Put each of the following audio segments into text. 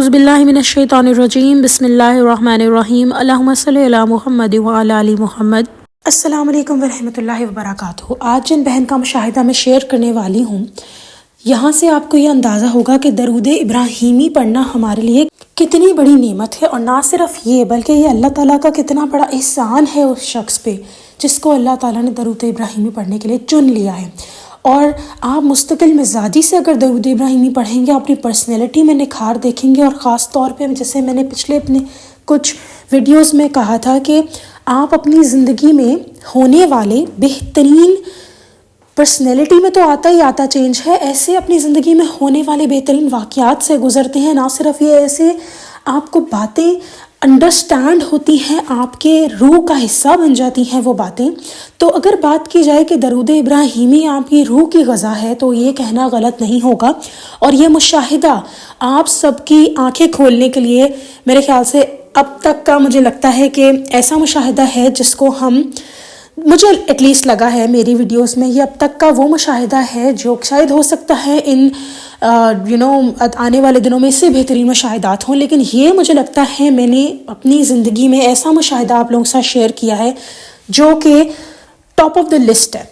اعوذ باللہ من الشیطان الرجیم بسم اللہ الرحمن الرحیم اللہم صلی علی محمد وعلی آل محمد۔ السلام علیکم ورحمۃ اللہ وبرکاتہ۔ آج جن بہن کا مشاہدہ میں شیئر کرنے والی ہوں، یہاں سے آپ کو یہ اندازہ ہوگا کہ درود ابراہیمی پڑھنا ہمارے لیے کتنی بڑی نعمت ہے، اور نہ صرف یہ بلکہ یہ اللہ تعالیٰ کا کتنا بڑا احسان ہے اس شخص پہ جس کو اللہ تعالیٰ نے درود ابراہیمی پڑھنے کے لیے چن لیا ہے۔ اور آپ مستقل مزاجی سے اگر درود ابراہیمی پڑھیں گے، اپنی پرسنالٹی میں نکھار دیکھیں گے، اور خاص طور پہ جیسے میں نے پچھلے اپنے کچھ ویڈیوز میں کہا تھا کہ آپ اپنی زندگی میں ہونے والے بہترین پرسنالٹی میں تو آتا ہی آتا چینج ہے، ایسے اپنی زندگی میں ہونے والے بہترین واقعات سے گزرتے ہیں۔ نہ صرف یہ، ایسے آپ کو باتیں انڈرسٹینڈ ہوتی ہیں، آپ کے روح کا حصہ بن جاتی ہیں وہ باتیں۔ تو اگر بات کی جائے کہ درود ابراہیمی آپ کی روح کی غذا ہے تو یہ کہنا غلط نہیں ہوگا، اور یہ مشاہدہ آپ سب کی آنکھیں کھولنے کے لیے میرے خیال سے اب تک کا مجھے لگتا ہے کہ ایسا مشاہدہ ہے جس کو مجھے ایٹ لیسٹ لگا ہے میری ویڈیوز میں، یہ اب تک کا وہ مشاہدہ ہے جو شاید ہو سکتا ہے ان آنے والے دنوں میں اس سے بہترین مشاہدات ہوں، لیکن یہ مجھے لگتا ہے میں نے اپنی زندگی میں ایسا مشاہدہ آپ لوگوں کے ساتھ شیئر کیا ہے جو کہ ٹاپ آف دا لسٹ ہے۔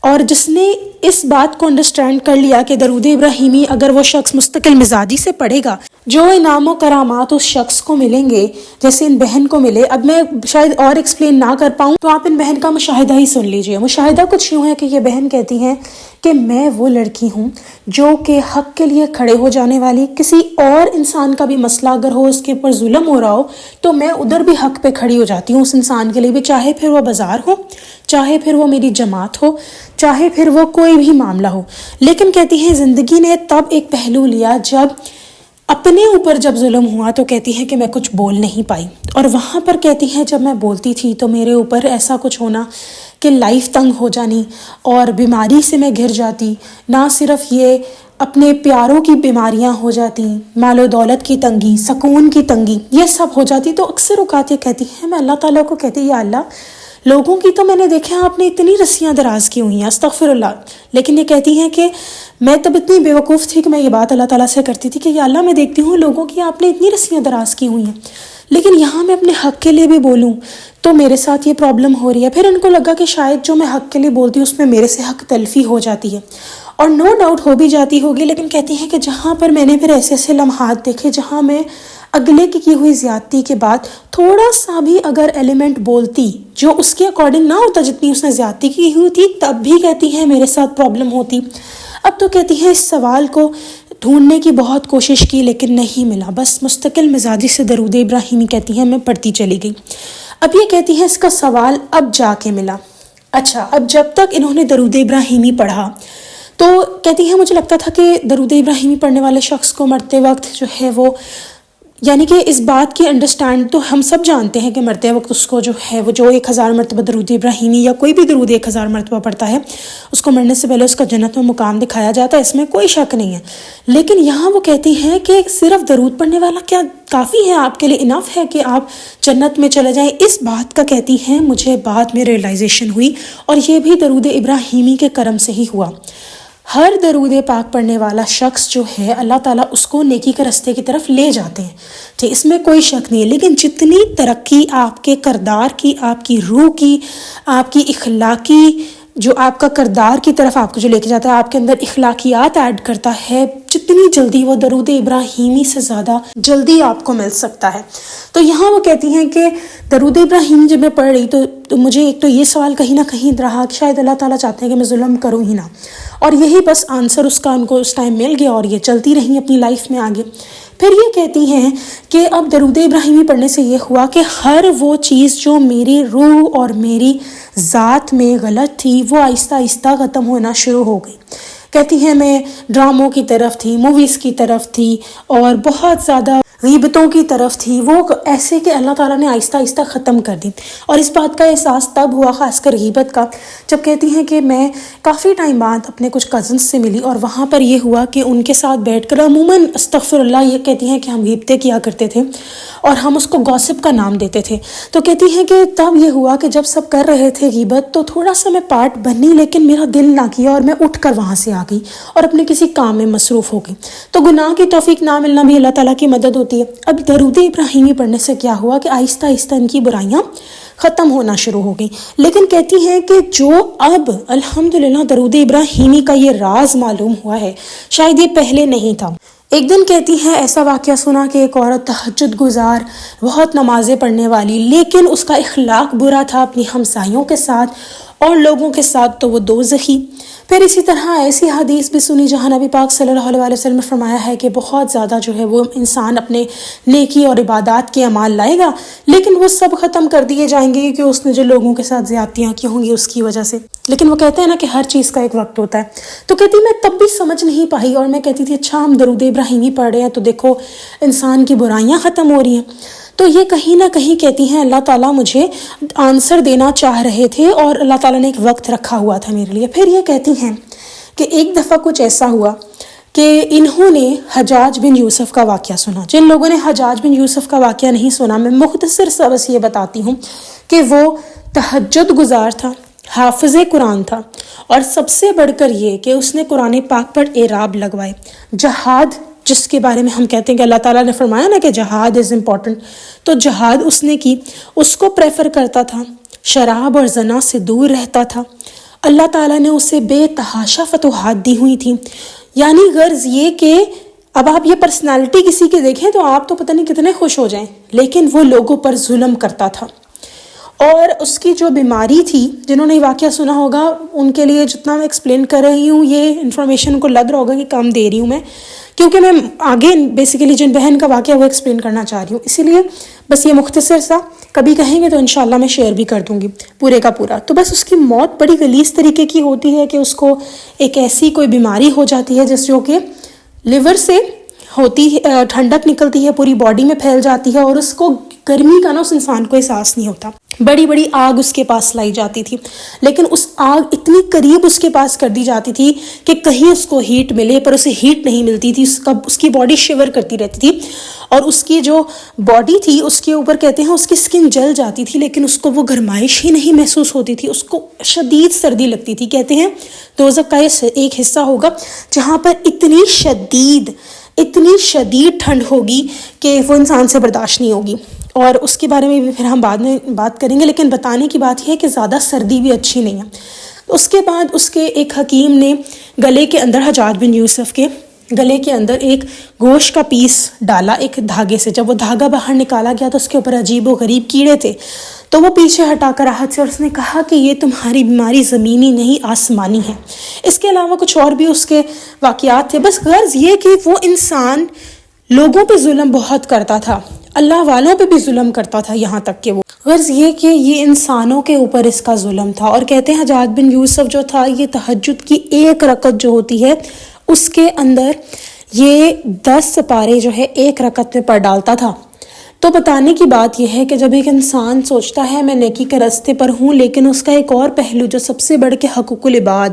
اور جس نے اس بات کو انڈرسٹینڈ کر لیا کہ درود ابراہیمی اگر وہ شخص مستقل مزاجی سے پڑھے گا، جو انعام و کرامات اس شخص کو ملیں گے جیسے ان بہن کو ملے۔ اب میں شاید اور ایکسپلین نہ کر پاؤں تو آپ ان بہن کا مشاہدہ ہی سن لیجئے۔ مشاہدہ کچھ یوں ہے کہ یہ بہن کہتی ہیں کہ میں وہ لڑکی ہوں جو کہ حق کے لیے کھڑے ہو جانے والی، کسی اور انسان کا بھی مسئلہ اگر ہو، اس کے اوپر ظلم ہو رہا ہو تو میں ادھر بھی حق پہ کھڑی ہو جاتی ہوں اس انسان کے لیے بھی، چاہے پھر وہ بازار ہو، چاہے پھر وہ میری جماعت ہو، چاہے پھر وہ کوئی بھی معاملہ ہو۔ لیکن کہتی ہیں زندگی نے تب ایک پہلو لیا جب اپنے اوپر جب ظلم ہوا تو کہتی ہیں کہ میں کچھ بول نہیں پائی، اور وہاں پر کہتی ہیں جب میں بولتی تھی تو میرے اوپر ایسا کچھ ہونا کہ لائف تنگ ہو جانی اور بیماری سے میں گھر جاتی۔ نہ صرف یہ، اپنے پیاروں کی بیماریاں ہو جاتی، مال و دولت کی تنگی، سکون کی تنگی، یہ سب ہو جاتی۔ تو اکثر اوقات یہ کہتی ہیں، میں اللہ تعالیٰ کو کہتی یا اللہ، لوگوں کی تو میں نے دیکھا آپ نے اتنی رسیاں دراز کی ہوئی ہیں، استغفر اللہ، لیکن یہ کہتی ہیں کہ میں تب اتنی بیوقوف تھی کہ میں یہ بات اللہ تعالیٰ سے کرتی تھی کہ یا اللہ میں دیکھتی ہوں لوگوں کی آپ نے اتنی رسیاں دراز کی ہوئی ہیں، لیکن یہاں میں اپنے حق کے لیے بھی بولوں تو میرے ساتھ یہ پرابلم ہو رہی ہے۔ پھر ان کو لگا کہ شاید جو میں حق کے لیے بولتی ہوں اس میں میرے سے حق تلفی ہو جاتی ہے، اور نو ڈاؤٹ ہو بھی جاتی ہوگی، لیکن کہتی ہیں کہ جہاں پر میں نے پھر ایسے ایسے لمحات دیکھے جہاں میں اگلے کی ہوئی زیادتی کے بعد تھوڑا سا بھی اگر ایلیمنٹ بولتی جو اس کے اکارڈنگ نہ ہوتا جتنی اس نے زیادتی کی ہوئی تھی، تب بھی کہتی ہیں میرے ساتھ پرابلم ہوتی۔ اب تو کہتی ہیں اس سوال کو ڈھونڈنے کی بہت کوشش کی لیکن نہیں ملا، بس مستقل مزاجی سے درود ابراہیمی کہتی ہیں میں پڑھتی چلی گئی۔ اب یہ کہتی ہیں اس کا سوال اب جا کے ملا۔ اچھا، اب جب تک انہوں نے درود ابراہیمی پڑھا تو کہتی ہیں مجھے لگتا تھا کہ درود ابراہیمی پڑھنے والے شخص کو مرتے وقت جو ہے وہ، یعنی کہ اس بات کی انڈرسٹینڈ تو ہم سب جانتے ہیں کہ مرتے وقت اس کو جو ہے وہ جو 1000 مرتبہ درود ابراہیمی یا کوئی بھی درود 1000 مرتبہ پڑھتا ہے اس کو مرنے سے پہلے اس کا جنت میں مقام دکھایا جاتا ہے، اس میں کوئی شک نہیں ہے۔ لیکن یہاں وہ کہتی ہیں کہ صرف درود پڑھنے والا کیا کافی ہے آپ کے لیے، انف ہے کہ آپ جنت میں چلے جائیں؟ اس بات کا کہتی ہیں مجھے بعد میں ریئلائزیشن ہوئی، اور یہ بھی درود ابراہیمی کے کرم سے ہی ہوا۔ ہر درود پاک پڑھنے والا شخص جو ہے اللہ تعالیٰ اس کو نیکی کے راستے کی طرف لے جاتے ہیں، ٹھیک، اس میں کوئی شک نہیں ہے۔ لیکن جتنی ترقی آپ کے کردار کی، آپ کی روح کی، آپ کی اخلاقی، جو آپ کا کردار کی طرف آپ کو جو لے کے جاتا ہے، آپ کے اندر اخلاقیات ایڈ کرتا ہے، جتنی جلدی وہ درود ابراہیمی سے زیادہ جلدی آپ کو مل سکتا ہے۔ تو یہاں وہ کہتی ہیں کہ درود ابراہیمی جب میں پڑھ رہی تو مجھے ایک تو یہ سوال کہیں نہ کہیں رہا کہ شاید اللہ تعالیٰ چاہتے ہیں کہ میں ظلم کروں ہی نہ، اور یہی بس آنسر اس کا ان کو اس ٹائم مل گیا، اور یہ چلتی رہیں اپنی لائف میں آگے۔ پھر یہ کہتی ہیں کہ اب درود ابراہیمی پڑھنے سے یہ ہوا کہ ہر وہ چیز جو میری روح اور میری ذات میں غلط تھی وہ آہستہ آہستہ ختم ہونا شروع ہو گئی۔ کہتی ہیں میں ڈراموں کی طرف تھی، موویز کی طرف تھی، اور بہت زیادہ غیبتوں کی طرف تھی، وہ ایسے کہ اللہ تعالیٰ نے آہستہ آہستہ ختم کر دی۔ اور اس بات کا احساس تب ہوا، خاص کر غیبت کا، جب کہتی ہیں کہ میں کافی ٹائم بعد اپنے کچھ کزنس سے ملی، اور وہاں پر یہ ہوا کہ ان کے ساتھ بیٹھ کر عموماً استغفر اللہ، یہ کہتی ہیں کہ ہم غیبتیں کیا کرتے تھے اور ہم اس کو گوسپ کا نام دیتے تھے۔ تو کہتی ہیں کہ تب یہ ہوا کہ جب سب کر رہے تھے غیبت تو تھوڑا سا میں پارٹ بنی، لیکن میرا دل نہ کیا اور میں اٹھ کر وہاں سے آ گئی اور اپنے کسی کام میں مصروف ہو گئی۔ تو گناہ کی توفیق نہ ملنا بھی اللہ تعالیٰ کی مدد ہوتی ہوتی ہے۔ اب درود ابراہیمی پڑھنے سے کیا ہوا کہ آہستہ آہستہ ان کی برائیاں ختم ہونا شروع ہو گئیں۔ لیکن کہتی ہیں کہ جو اب الحمدللہ درود ابراہیمی کا یہ راز معلوم ہوا ہے، شاید یہ پہلے نہیں تھا۔ ایک دن کہتی ہیں ایسا واقعہ سنا کہ ایک عورت تہجد گزار، بہت نمازیں پڑھنے والی، لیکن اس کا اخلاق برا تھا اپنی ہمسایوں کے ساتھ اور لوگوں کے ساتھ، تو وہ دوزخی۔ پھر اسی طرح ایسی حدیث بھی سنی جہاں نبی پاک صلی اللہ علیہ وسلم نے فرمایا ہے کہ بہت زیادہ جو ہے وہ انسان اپنے نیکی اور عبادات کے اعمال لائے گا، لیکن وہ سب ختم کر دیے جائیں گے کہ اس نے جو لوگوں کے ساتھ زیادتیاں کی ہوں گی اس کی وجہ سے۔ لیکن وہ کہتے ہیں نا کہ ہر چیز کا ایک وقت ہوتا ہے، تو کہتی میں تب بھی سمجھ نہیں پائی، اور میں کہتی تھی اچھا ہم درود ابراہیمی پڑھ رہے ہیں تو دیکھو انسان کی برائیاں ختم ہو رہی ہیں۔ تو یہ کہیں نہ کہیں کہتی ہیں اللہ تعالیٰ مجھے آنسر دینا چاہ رہے تھے، اور اللہ تعالیٰ نے ایک وقت رکھا ہوا تھا میرے لیے۔ پھر یہ کہتی ہیں کہ ایک دفعہ کچھ ایسا ہوا کہ انہوں نے حجاج بن یوسف کا واقعہ سنا۔ جن لوگوں نے حجاج بن یوسف کا واقعہ نہیں سنا، میں مختصر سا بس یہ بتاتی ہوں کہ وہ تہجد گزار تھا، حافظ قرآن تھا، اور سب سے بڑھ کر یہ کہ اس نے قرآن پاک پر اعراب لگوائے۔ جہاد جس کے بارے میں ہم کہتے ہیں کہ اللہ تعالیٰ نے فرمایا نا کہ جہاد از امپورٹنٹ، تو جہاد اس نے کی، اس کو پریفر کرتا تھا، شراب اور زنا سے دور رہتا تھا۔ اللہ تعالیٰ نے اسے بے تحاشا فتوحات دی ہوئی تھیں۔ یعنی غرض یہ کہ اب آپ یہ پرسنالٹی کسی کے دیکھیں تو آپ تو پتہ نہیں کتنے خوش ہو جائیں، لیکن وہ لوگوں پر ظلم کرتا تھا۔ اور اس کی جو بیماری تھی، جنہوں نے یہ واقعہ سنا ہوگا ان کے لیے جتنا میں ایکسپلین کر رہی ہوں یہ انفارمیشن کو لگ رہا ہوگا کہ کم دے رہی ہوں میں، کیونکہ میں آگے بیسیکلی جن بہن کا واقعہ وہ ایکسپلین کرنا چاہ رہی ہوں، اسی لیے بس یہ مختصر سا، کبھی کہیں گے تو انشاءاللہ میں شیئر بھی کر دوں گی پورے کا پورا۔ تو بس اس کی موت بڑی غلیظ طریقے کی ہوتی ہے کہ اس کو ایک ایسی کوئی بیماری ہو جاتی ہے جس جو کہ لیور سے ہوتی ہے، ٹھنڈک نکلتی ہے، پوری باڈی میں پھیل جاتی ہے، اور اس کو گرمی کا نا اس انسان کو احساس نہیں ہوتا۔ بڑی بڑی آگ اس کے پاس لائی جاتی تھی، لیکن اس آگ اتنی قریب اس کے پاس کر دی جاتی تھی کہ کہیں اس کو ہیٹ ملے، پر اسے ہیٹ نہیں ملتی تھی، اس کی باڈی شیور کرتی رہتی تھی، اور اس کی جو باڈی تھی اس کے اوپر کہتے ہیں اس کی سکن جل جاتی تھی، لیکن اس کو وہ گرمائش ہی نہیں محسوس ہوتی تھی، اس کو شدید سردی لگتی تھی۔ کہتے ہیں دوزخ کا یہ ایک حصہ ہوگا جہاں پر اتنی شدید ٹھنڈ ہوگی کہ وہ انسان سے برداشت نہیں ہوگی، اور اس کے بارے میں بھی پھر ہم بعد میں بات کریں گے، لیکن بتانے کی بات یہ ہے کہ زیادہ سردی بھی اچھی نہیں ہے۔ اس کے بعد اس کے ایک حکیم نے گلے کے اندر، حجاج بن یوسف کے گلے کے اندر ایک گوشت کا پیس ڈالا ایک دھاگے سے۔ جب وہ دھاگا باہر نکالا گیا تو اس کے اوپر عجیب و غریب کیڑے تھے، تو وہ پیچھے ہٹا کر راحت سے، اور اس نے کہا کہ یہ تمہاری بیماری زمینی نہیں آسمانی ہے۔ اس کے علاوہ کچھ اور بھی اس کے واقعات تھے، بس غرض یہ کہ وہ انسان لوگوں پہ ظلم بہت کرتا تھا، اللہ والوں پہ بھی ظلم کرتا تھا، یہاں تک کہ وہ غرض یہ کہ یہ انسانوں کے اوپر اس کا ظلم تھا۔ اور کہتے ہیں حجاج بن یوسف جو تھا یہ تہجد کی ایک رکعت جو ہوتی ہے اس کے اندر یہ 10 سپارے جو ہے ایک رکعت میں پڑھ ڈالتا تھا۔ تو بتانے کی بات یہ ہے کہ جب ایک انسان سوچتا ہے میں نیکی کے راستے پر ہوں، لیکن اس کا ایک اور پہلو جو سب سے بڑھ کے حقوق العباد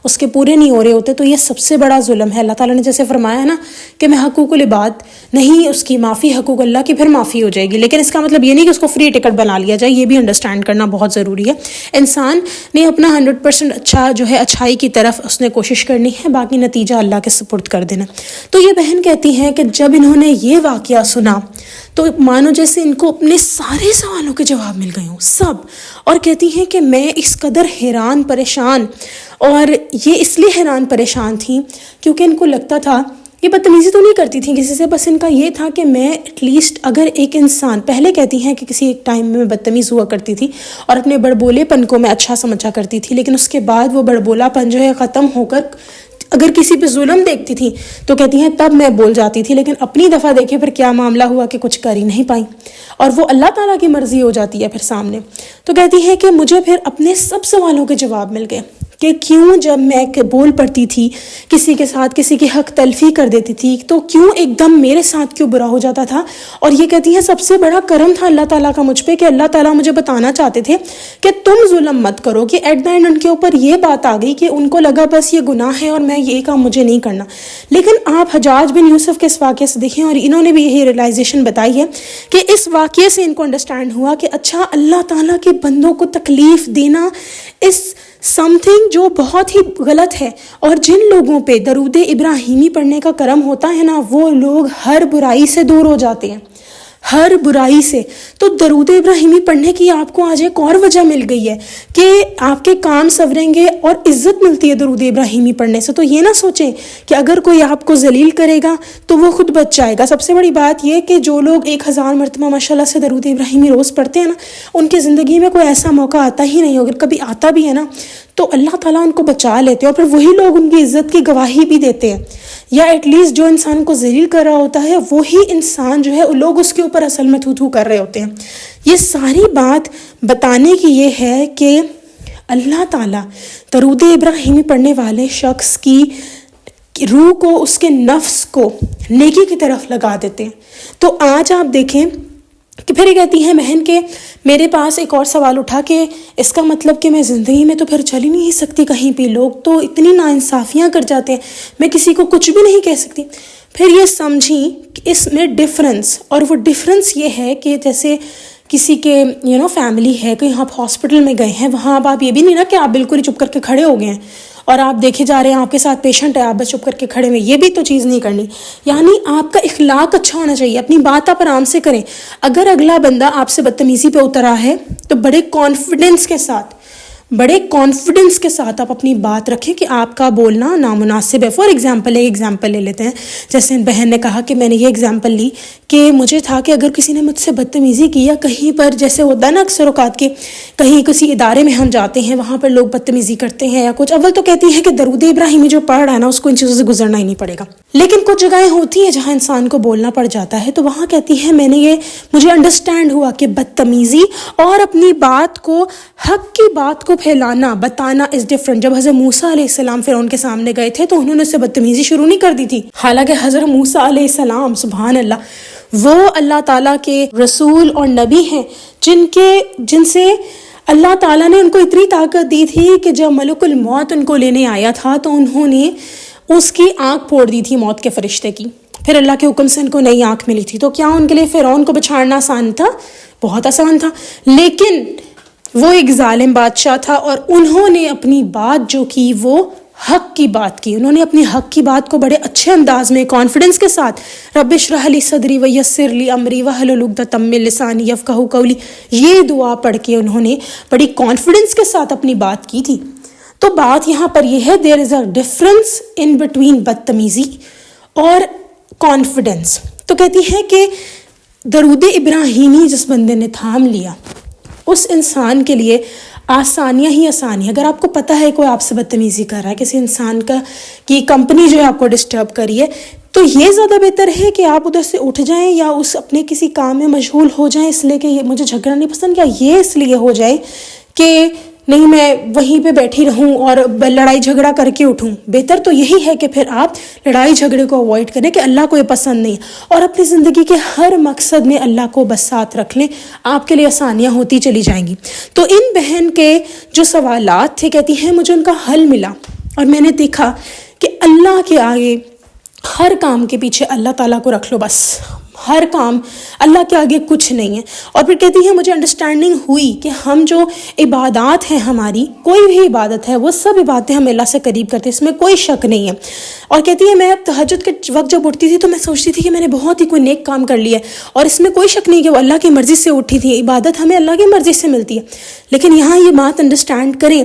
اس کے پورے نہیں ہو رہے ہوتے، تو یہ سب سے بڑا ظلم ہے۔ اللہ تعالیٰ نے جیسے فرمایا ہے نا کہ میں حقوق العباد نہیں، اس کی معافی حقوق اللہ کی پھر معافی ہو جائے گی، لیکن اس کا مطلب یہ نہیں کہ اس کو فری ٹکٹ بنا لیا جائے، یہ بھی انڈرسٹینڈ کرنا بہت ضروری ہے۔ انسان نے اپنا 100% اچھا جو ہے اچھائی کی طرف اس نے کوشش کرنی ہے، باقی نتیجہ اللہ کے سپرد کر دینا۔ تو یہ بہن کہتی ہیں کہ جب انہوں نے یہ واقعہ سنا تو مانو جیسے ان کو اپنے سارے سوالوں کے جواب مل گئے ہوں سب، اور کہتی ہیں کہ میں اس قدر حیران پریشان، اور یہ اس لیے حیران پریشان تھیں کیونکہ ان کو لگتا تھا، یہ بدتمیزی تو نہیں کرتی تھیں کسی سے، بس ان کا یہ تھا کہ میں ایٹ لیسٹ اگر ایک انسان، پہلے کہتی ہیں کہ کسی ایک ٹائم میں بدتمیز ہوا کرتی تھی اور اپنے بڑبولے پن کو میں اچھا سمجھا کرتی تھی، لیکن اس کے بعد وہ بڑبولا پن جو ہے ختم ہو کر اگر کسی پہ ظلم دیکھتی تھی تو کہتی ہیں تب میں بول جاتی تھی، لیکن اپنی دفعہ دیکھے پھر کیا معاملہ ہوا کہ کچھ کر ہی نہیں پائیں، اور وہ اللہ تعالیٰ کی مرضی ہو جاتی ہے پھر سامنے۔ تو کہتی ہے کہ مجھے پھر اپنے سب سوالوں کے جواب مل گئے کہ کیوں جب میں بول پڑتی تھی کسی کے ساتھ کسی کی حق تلفی کر دیتی تھی تو کیوں ایک دم میرے ساتھ کیوں برا ہو جاتا تھا، اور یہ کہتی ہے سب سے بڑا کرم تھا اللہ تعالیٰ کا مجھ پہ کہ اللہ تعالیٰ مجھے بتانا چاہتے تھے کہ تم ظلم مت کرو، کہ ایٹ دا اینڈ ان کے اوپر یہ بات آ گئی کہ ان کو لگا بس یہ گناہ ہے اور میں یہ کام مجھے نہیں کرنا۔ لیکن آپ حجاج بن یوسف کے اس واقعے سے دیکھیں، اور انہوں نے بھی یہی ریئلائزیشن بتائی ہے کہ اس واقعے سے ان کو انڈرسٹینڈ ہوا کہ اچھا اللہ تعالیٰ کے بندوں کو تکلیف دینا اس سم تھنگ جو بہت ہی غلط ہے. اور جن لوگوں پہ درود ابراہیمی پڑھنے کا کرم ہوتا ہے نا، وہ لوگ ہر برائی سے دور ہو جاتے ہیں، ہر برائی سے. تو درود ابراہیمی پڑھنے کی آپ کو آج ایک اور وجہ مل گئی ہے کہ آپ کے کام سنوریں گے اور عزت ملتی ہے درود ابراہیمی پڑھنے سے. تو یہ نہ سوچیں کہ اگر کوئی آپ کو ذلیل کرے گا تو وہ خود بچ جائے گا. سب سے بڑی بات یہ کہ جو لوگ 1000 مرتبہ ماشاءاللہ سے درود ابراہیمی روز پڑھتے ہیں نا، ان کی زندگی میں کوئی ایسا موقع آتا ہی نہیں. اگر کبھی آتا بھی ہے نا تو اللہ تعالیٰ ان کو بچا لیتے ہیں، اور پھر وہی لوگ ان کی عزت کی گواہی بھی دیتے ہیں. یا ایٹ لیسٹ جو انسان کو ذلیل کر رہا ہوتا ہے وہی انسان جو ہے لوگ اس کے اوپر اصل میں تھو کر رہے ہوتے ہیں. یہ ساری بات بتانے کی یہ ہے کہ اللہ تعالیٰ درود ابراہیمی پڑھنے والے شخص کی روح کو، اس کے نفس کو نیکی کی طرف لگا دیتے ہیں. تو آج آپ دیکھیں کہ پھر یہ کہتی ہے بہن کہ میرے پاس ایک اور سوال اٹھا کہ اس کا مطلب کہ میں زندگی میں تو پھر چل ہی نہیں سکتی کہیں بھی، لوگ تو اتنی ناانصافیاں کر جاتے ہیں، میں کسی کو کچھ بھی نہیں کہہ سکتی. پھر یہ سمجھیں کہ اس میں ڈفرنس، اور وہ ڈفرنس یہ ہے کہ جیسے کسی کے فیملی ہے، کہیں آپ ہاسپٹل میں گئے ہیں، وہاں اب آپ یہ بھی نہیں نا کہ آپ بالکل ہی چپ کر کے کھڑے ہو گئے ہیں اور آپ دیکھے جا رہے ہیں آپ کے ساتھ پیشنٹ ہے، آپ بس چپ کر کے کھڑے ہوئے، یہ بھی تو چیز نہیں کرنی. یعنی آپ کا اخلاق اچھا ہونا چاہیے، اپنی بات آپ آرام سے کریں. اگر اگلا بندہ آپ سے بدتمیزی پہ اترا ہے تو بڑے کانفیڈنس کے ساتھ آپ اپنی بات رکھیں کہ آپ کا بولنا نامناسب ہے. فار ایگزامپل ایک ایگزامپل لے لیتے ہیں، جیسے بہن نے کہا کہ میں نے یہ ایگزامپل لی کہ مجھے تھا کہ اگر کسی نے مجھ سے بدتمیزی کی، یا کہیں پر جیسے ہوتا ہے نا اکثر اوقات کہ کہیں کسی ادارے میں ہم جاتے ہیں، وہاں پر لوگ بدتمیزی کرتے ہیں یا کچھ، اول تو کہتی ہے کہ درود ابراہیمی جو پڑھ رہا ہے نا اس کو ان چیزوں سے گزرنا ہی نہیں پڑے گا. لیکن کچھ جگہیں ہوتی ہیں جہاں انسان کو بولنا پڑ جاتا ہے، تو وہاں کہتی ہے مجھے انڈرسٹینڈ ہوا کہ بدتمیزی اور اپنی بات کو، حق کی بات کو پھیلانا، بتانا از ڈفرنٹ. جب حضرت موسیٰ علیہ السلام فرعون کے سامنے گئے تھے تو انہوں نے اس سے بدتمیزی شروع نہیں کر دی تھی، حالانکہ حضرت موسیٰ علیہ السلام سبحان اللہ وہ اللہ تعالیٰ کے رسول اور نبی ہیں جن سے اللہ تعالیٰ نے ان کو اتنی طاقت دی تھی کہ جب ملک الموت ان کو لینے آیا تھا تو انہوں نے اس کی آنکھ پھوڑ دی تھی موت کے فرشتے کی. پھر اللہ کے حکم سے ان کو نئی آنکھ ملی تھی. تو کیا ان کے لیے فرعون کو بچھاڑنا آسان تھا؟ بہت آسان تھا. لیکن وہ ایک ظالم بادشاہ تھا اور انہوں نے اپنی بات جو کی وہ حق کی بات کی. انہوں نے اپنی حق کی بات کو بڑے اچھے انداز میں کانفیڈنس کے ساتھ رب اشرح لی صدری ویسر لی امری واحلل عقدۃ من لسانی یفقہوا قولی، یہ دعا پڑھ کے انہوں نے بڑی کانفیڈنس کے ساتھ اپنی بات کی تھی. تو بات یہاں پر یہ ہے دیر از اے ڈفرنس ان بٹوین بدتمیزی اور کانفیڈنس. تو کہتی ہے کہ درود ابراہیمی جس بندے نے تھام لیا اس انسان کے لیے آسانیاں ہی آسانی. اگر آپ کو پتہ ہے کوئی آپ سے بدتمیزی کر رہا ہے، کسی انسان کی کمپنی جو ہے آپ کو ڈسٹرب کری ہے، تو یہ زیادہ بہتر ہے کہ آپ ادھر سے اٹھ جائیں یا اس اپنے کسی کام میں مشغول ہو جائیں اس لیے کہ مجھے جھگڑا نہیں پسند، یا یہ اس لیے ہو جائے کہ نہیں میں وہیں پہ بیٹھی رہوں اور لڑائی جھگڑا کر کے اٹھوں. بہتر تو یہی ہے کہ پھر آپ لڑائی جھگڑے کو اوائڈ کریں کہ اللہ کو یہ پسند نہیں، اور اپنی زندگی کے ہر مقصد میں اللہ کو بس ساتھ رکھ لیں، آپ کے لیے آسانیاں ہوتی چلی جائیں گی. تو ان بہن کے جو سوالات تھے کہتی ہیں مجھے ان کا حل ملا، اور میں نے دیکھا کہ اللہ کے آگے ہر کام کے پیچھے اللہ تعالیٰ کو رکھ لو، بس ہر کام اللہ کے آگے کچھ نہیں ہے. اور پھر کہتی ہے مجھے انڈرسٹینڈنگ ہوئی کہ ہم جو عبادات ہیں، ہماری کوئی بھی عبادت ہے، وہ سب عبادتیں ہم اللہ سے قریب کرتے ہیں، اس میں کوئی شک نہیں ہے. اور کہتی ہے میں اب تہجد کے وقت جب اٹھتی تھی تو میں سوچتی تھی کہ میں نے بہت ہی کوئی نیک کام کر لیا ہے، اور اس میں کوئی شک نہیں کہ وہ اللہ کی مرضی سے اٹھی تھی. عبادت ہمیں اللہ کی مرضی سے ملتی ہے. لیکن یہاں یہ بات انڈرسٹینڈ کریں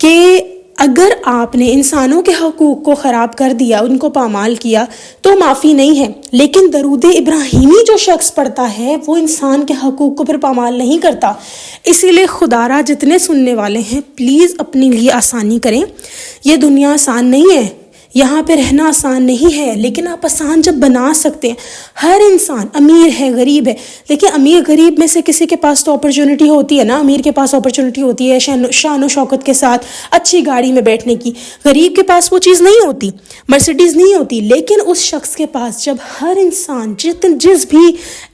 کہ اگر آپ نے انسانوں کے حقوق کو خراب کر دیا، ان کو پامال کیا، تو معافی نہیں ہے. لیکن درود ابراہیمی جو شخص پڑھتا ہے وہ انسان کے حقوق کو پھر پامال نہیں کرتا. اسی لیے خدا را جتنے سننے والے ہیں پلیز اپنے لیے آسانی کریں. یہ دنیا آسان نہیں ہے، یہاں پہ رہنا آسان نہیں ہے، لیکن آپ آسان جب بنا سکتے ہیں. ہر انسان امیر ہے، غریب ہے، دیکھیں امیر غریب میں سے کسی کے پاس تو اپرچونٹی ہوتی ہے نا، امیر کے پاس اپرچونٹی ہوتی ہے شان و شوکت کے ساتھ اچھی گاڑی میں بیٹھنے کی. غریب کے پاس وہ چیز نہیں ہوتی، مرسیڈیز نہیں ہوتی. لیکن اس شخص کے پاس، جب ہر انسان جس بھی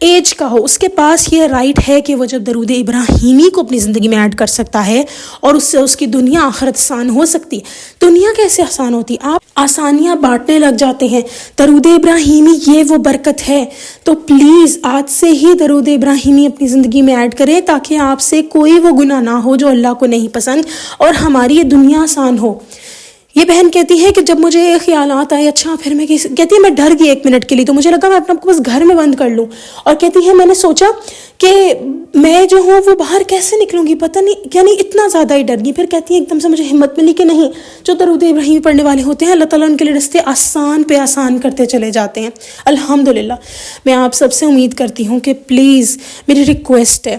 ایج کا ہو، اس کے پاس یہ رائٹ ہے کہ وہ جب درود ابراہیمی کو اپنی زندگی میں ایڈ کر سکتا ہے اور اس سے اس کی دنیا آخرت آسان ہو سکتی ہے. دنیا کیسے آسان ہوتی؟ آپ آسانیاں بانٹنے لگ جاتے ہیں. درود ابراہیمی یہ وہ برکت ہے. تو پلیز آج سے ہی درود ابراہیمی اپنی زندگی میں ایڈ کریں تاکہ آپ سے کوئی وہ گناہ نہ ہو جو اللہ کو نہیں پسند اور ہماری یہ دنیا آسان ہو. یہ بہن کہتی ہے کہ جب مجھے خیالات آئے, اچھا پھر میں کہتی ہے میں ڈر گئی 1 منٹ کے لیے, تو مجھے لگا میں اپنے آپ کو بس گھر میں بند کر لوں. اور کہتی ہے میں نے سوچا کہ میں جو ہوں وہ باہر کیسے نکلوں گی, پتہ نہیں, یعنی اتنا زیادہ ہی ڈر گئی. پھر کہتی ہے ایک دم سے مجھے ہمت ملی کہ نہیں, جو درود ابراہیمی پڑھنے والے ہوتے ہیں اللہ تعالیٰ ان کے لیے راستے آسان پہ آسان کرتے چلے جاتے ہیں. الحمدللہ. میں آپ سب سے امید کرتی ہوں کہ پلیز میری ریکویسٹ ہے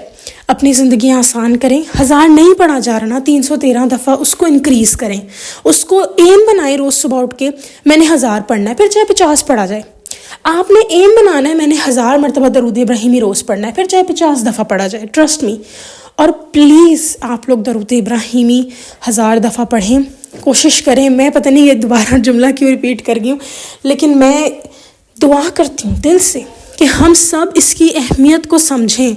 اپنی زندگی آسان کریں. 1000 نہیں پڑھا جا رہا نا, 313 دفعہ اس کو انکریز کریں. اس کو ایم بنائیں روز صبح اٹھ کے میں نے 1000 پڑھنا ہے, پھر چاہے 50 پڑھا جائے. آپ نے ایم بنانا ہے میں نے 1000 مرتبہ درود ابراہیمی روز پڑھنا ہے, پھر چاہے 50 دفعہ پڑھا جائے. Trust me. اور پلیز آپ لوگ درود ابراہیمی 1000 دفعہ پڑھیں, کوشش کریں. میں پتہ نہیں یہ دوبارہ جملہ کیوں ریپیٹ کر گئی ہوں, لیکن میں دعا کرتی ہوں دل سے کہ ہم سب اس کی اہمیت کو سمجھیں.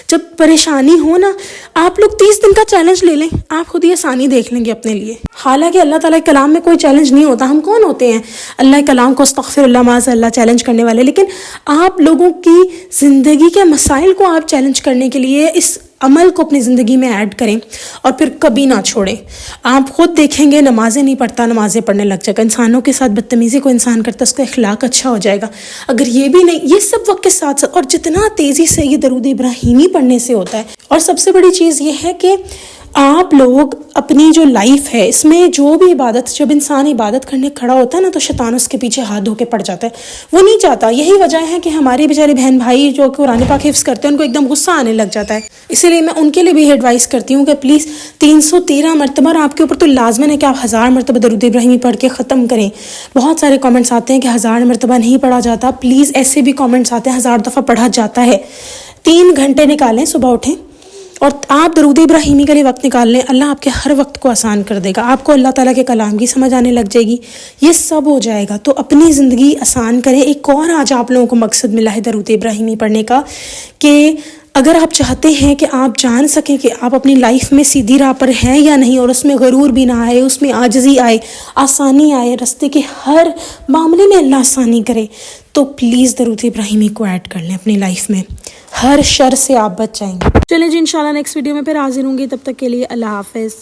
جب پریشانی ہو نا, آپ لوگ 30 دن کا چیلنج لے لیں, آپ خود ہی آسانی دیکھ لیں گے اپنے لیے. حالانکہ اللہ تعالیٰ کے کلام میں کوئی چیلنج نہیں ہوتا. ہم کون ہوتے ہیں اللہ کے کلام کو استغفر اللہ معاذ اللہ چیلنج کرنے والے, لیکن آپ لوگوں کی زندگی کے مسائل کو آپ چیلنج کرنے کے لیے اس عمل کو اپنی زندگی میں ایڈ کریں اور پھر کبھی نہ چھوڑیں. آپ خود دیکھیں گے نمازیں نہیں پڑھتا, نمازیں پڑھنے لگ جائے گا. انسانوں کے ساتھ بدتمیزی کو انسان کرتا اس کا اخلاق اچھا ہو جائے گا. اگر یہ بھی نہیں, یہ سب وقت کے ساتھ ساتھ, اور جتنا تیزی سے یہ درود ابراہیمی پڑھنے سے ہوتا ہے. اور سب سے بڑی چیز یہ ہے کہ آپ لوگ اپنی جو لائف ہے اس میں جو بھی عبادت, جب انسان عبادت کرنے کھڑا ہوتا ہے نا تو شیطان اس کے پیچھے ہاتھ دھو کے پڑ جاتا ہے. وہ نہیں چاہتا. یہی وجہ ہے کہ ہمارے بیچارے بہن بھائی جو قرآن پاک حفظ کرتے ہیں ان کو ایک دم غصہ آنے لگ جاتا ہے. اسی لیے میں ان کے لیے بھی ایڈوائز کرتی ہوں کہ پلیز 313 مرتبہ, اور آپ کے اوپر تو لازمن ہے کہ آپ 1000 مرتبہ درود ابراہیمی پڑھ کے ختم کریں. بہت سارے کامنٹس آتے ہیں کہ 1000 مرتبہ نہیں پڑھا جاتا. پلیز ایسے بھی کامنٹس آتے ہیں 1000 دفعہ پڑھا جاتا ہے. 3 گھنٹے نکالیں, صبح اٹھیں اور آپ درود ابراہیمی کے لیے وقت نکال لیں. اللہ آپ کے ہر وقت کو آسان کر دے گا. آپ کو اللہ تعالیٰ کے کلام کی سمجھ آنے لگ جائے گی, یہ سب ہو جائے گا. تو اپنی زندگی آسان کریں. ایک اور آج آپ لوگوں کو مقصد ملا ہے درود ابراہیمی پڑھنے کا, کہ اگر آپ چاہتے ہیں کہ آپ جان سکیں کہ آپ اپنی لائف میں سیدھی راہ پر ہیں یا نہیں, اور اس میں غرور بھی نہ آئے, اس میں عاجزی آئے, آسانی آئے, راستے کے ہر معاملے میں اللہ آسانی کرے, تو پلیز درود ابراہیمی کو ایڈ کر لیں اپنی لائف میں. ہر شر سے آپ بچ جائیں گے. چلیں جی, انشاءاللہ نیکسٹ ویڈیو میں پھر حاضر ہوں گی. تب تک کے لیے اللہ حافظ.